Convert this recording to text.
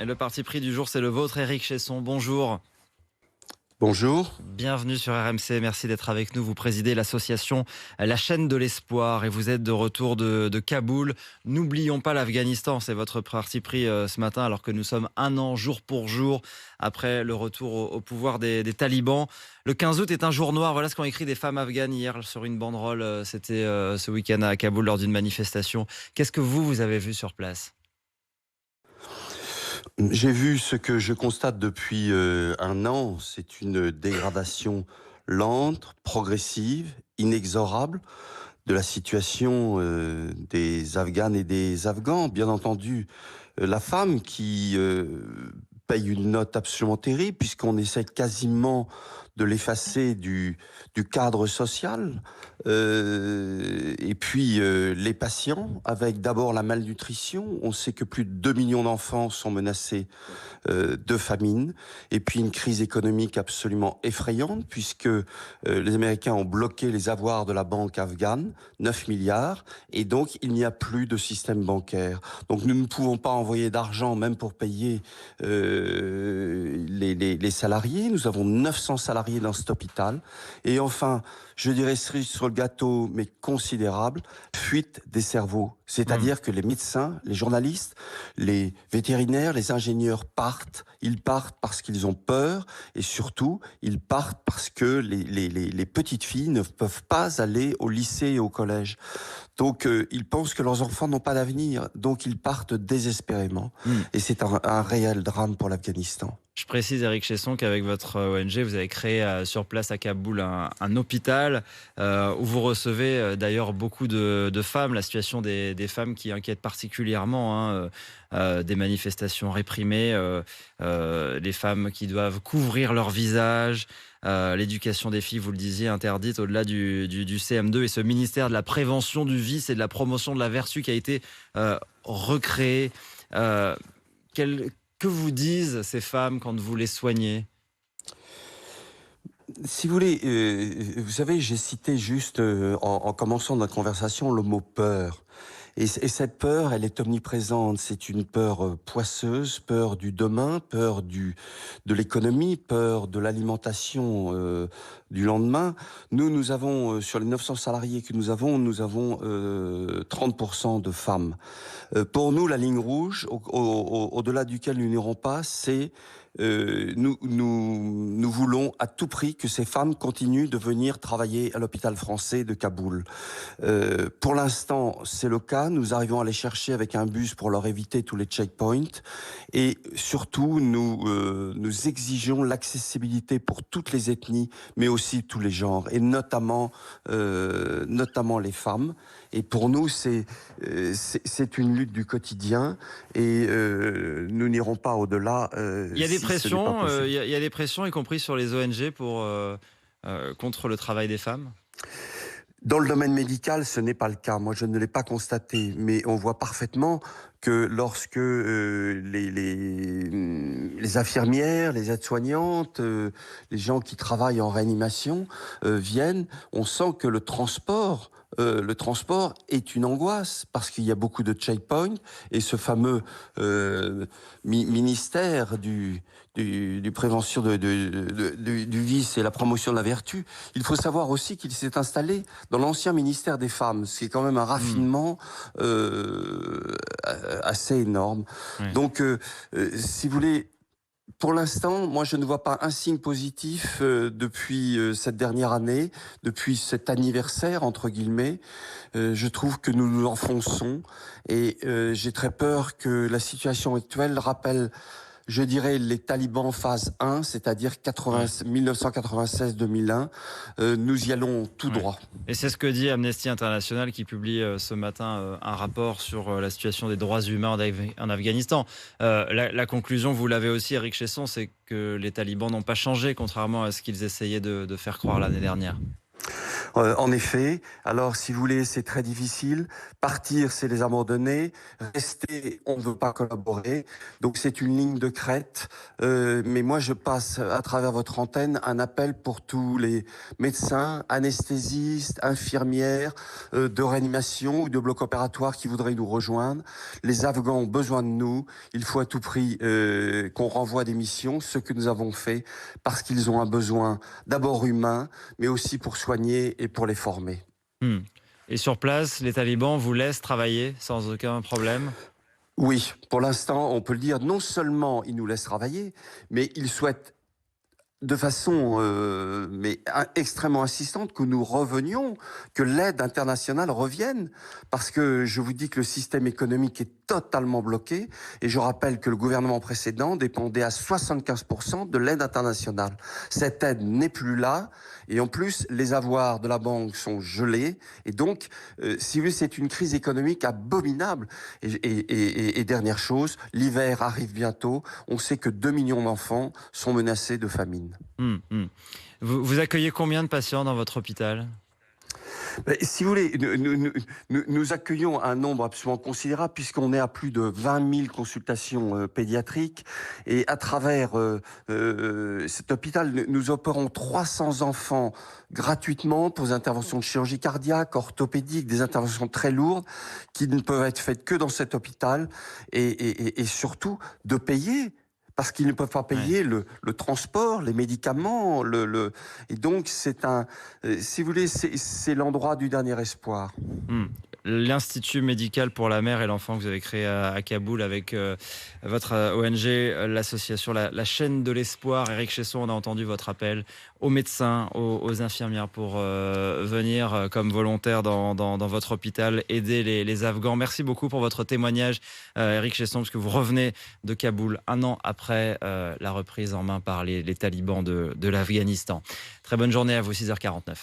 Et le parti pris du jour, c'est le vôtre, Éric Chesson. Bonjour. Bonjour. Bienvenue sur RMC. Merci d'être avec nous. Vous présidez l'association La Chaîne de l'Espoir et vous êtes de retour de Kaboul. N'oublions pas l'Afghanistan. C'est votre parti pris ce matin, alors que nous sommes un an jour pour jour après le retour au pouvoir des talibans. Le 15 août est un jour noir. Voilà ce qu'ont écrit des femmes afghanes hier sur une banderole. C'était ce week-end à Kaboul lors d'une manifestation. Qu'est-ce que vous avez vu sur place ? J'ai vu ce que je constate depuis un an, c'est une dégradation lente, progressive, inexorable de la situation des Afghanes et des Afghans. Bien entendu, la femme qui paye une note absolument terrible puisqu'on essaie quasiment de l'effacer du cadre social. Et puis les patients, avec d'abord la malnutrition. On sait que plus de 2 millions d'enfants sont menacés de famine. Et puis une crise économique absolument effrayante, puisque les Américains ont bloqué les avoirs de la banque afghane, 9 milliards, et donc il n'y a plus de système bancaire. Donc nous ne pouvons pas envoyer d'argent, même pour payer les salariés. Nous avons 900 salariés dans cet hôpital. Et enfin, je dirais cerise sur le gâteau, mais considérable, fuite des cerveaux. C'est-à-dire que les médecins, les journalistes, les vétérinaires, les ingénieurs partent. Ils partent parce qu'ils ont peur et surtout, ils partent parce que les petites filles ne peuvent pas aller au lycée et au collège. Donc, ils pensent que leurs enfants n'ont pas d'avenir. Donc, ils partent désespérément. Et c'est un réel drame pour l'Afghanistan. Je précise, Éric Chesson, qu'avec votre ONG, vous avez créé sur place à Kaboul un hôpital où vous recevez d'ailleurs beaucoup de femmes. La situation des femmes qui inquiète particulièrement, des manifestations réprimées, les femmes qui doivent couvrir leur visage, l'éducation des filles, vous le disiez, interdite au-delà du CM2, et ce ministère de la prévention du vice et de la promotion de la vertu qui a été recréé. Que vous disent ces femmes quand vous les soignez ? Si vous voulez, vous savez, j'ai cité juste en commençant notre conversation le mot peur. Et cette peur, elle est omniprésente. C'est une peur poisseuse, peur du demain, peur de l'économie, peur de l'alimentation du lendemain. Nous avons, sur les 900 salariés que nous avons 30% de femmes. Pour nous, la ligne rouge, au-delà duquel nous n'irons pas, c'est nous voulons à tout prix que ces femmes continuent de venir travailler à l'hôpital français de Kaboul. Pour l'instant, c'est le cas. Nous arrivons à les chercher avec un bus pour leur éviter tous les checkpoints. Et surtout, nous exigeons l'accessibilité pour toutes les ethnies, mais aussi tous les genres, et notamment les femmes. Et pour nous, c'est une lutte du quotidien, et nous n'irons pas au-delà. Il y a des pressions, il y a des pressions, y compris sur les ONG, contre le travail des femmes ? Dans le domaine médical, ce n'est pas le cas. Moi, je ne l'ai pas constaté, mais on voit parfaitement que lorsque les infirmières, les aides-soignantes, les gens qui travaillent en réanimation viennent, on sent que le transport est une angoisse parce qu'il y a beaucoup de checkpoints, et ce fameux ministère du prévention du vice et la promotion de la vertu. Il faut savoir aussi qu'il s'est installé dans l'ancien ministère des Femmes, ce qui est quand même un raffinement assez énorme. Oui. Donc, si vous voulez, pour l'instant, moi, je ne vois pas un signe positif depuis cette dernière année, depuis cet anniversaire, entre guillemets. Je trouve que nous nous enfonçons, et j'ai très peur que la situation actuelle rappelle, je dirais, les talibans phase 1, c'est-à-dire 1996-2001. Nous y allons tout droit. Et c'est ce que dit Amnesty International, qui publie ce matin un rapport sur la situation des droits humains en Afghanistan. La conclusion, vous l'avez aussi, Éric Chesson, c'est que les talibans n'ont pas changé, contrairement à ce qu'ils essayaient de faire croire l'année dernière. En effet, alors si vous voulez, c'est très difficile. Partir, c'est les abandonner. Rester, on ne veut pas collaborer. Donc c'est une ligne de crête. Mais moi, je passe à travers votre antenne un appel pour tous les médecins, anesthésistes, infirmières de réanimation ou de bloc opératoire qui voudraient nous rejoindre. Les Afghans ont besoin de nous. Il faut à tout prix qu'on renvoie des missions, ce que nous avons fait, parce qu'ils ont un besoin d'abord humain, mais aussi pour soigner et pour les former. Hmm. Et sur place, les talibans vous laissent travailler sans aucun problème? Oui, pour l'instant, on peut le dire, non seulement ils nous laissent travailler, mais ils souhaitent de façon extrêmement insistante que nous revenions, que l'aide internationale revienne, parce que je vous dis que le système économique est totalement bloqué, et je rappelle que le gouvernement précédent dépendait à 75% de l'aide internationale. Cette aide n'est plus là, et en plus, les avoirs de la banque sont gelés, et donc, si vous voulez, c'est une crise économique abominable. Et dernière chose, l'hiver arrive bientôt, on sait que 2 millions d'enfants sont menacés de famine. Vous accueillez combien de patients dans votre hôpital? Si vous voulez, nous accueillons un nombre absolument considérable puisqu'on est à plus de 20 000 consultations pédiatriques et à travers cet hôpital, nous opérons 300 enfants gratuitement pour des interventions de chirurgie cardiaque, orthopédique, des interventions très lourdes qui ne peuvent être faites que dans cet hôpital et surtout de payer. Parce qu'ils ne peuvent pas Ouais. payer le transport, les médicaments, et donc c'est si vous voulez, c'est l'endroit du dernier espoir. Hmm. L'Institut médical pour la mère et l'enfant que vous avez créé à Kaboul avec votre ONG, l'association la chaîne de l'espoir. Éric Chesson, on a entendu votre appel aux médecins, aux infirmières pour venir comme volontaires dans votre hôpital, aider les Afghans. Merci beaucoup pour votre témoignage, Éric Chesson, parce que vous revenez de Kaboul un an après la reprise en main par les talibans de l'Afghanistan. Très bonne journée à vous, 6h49.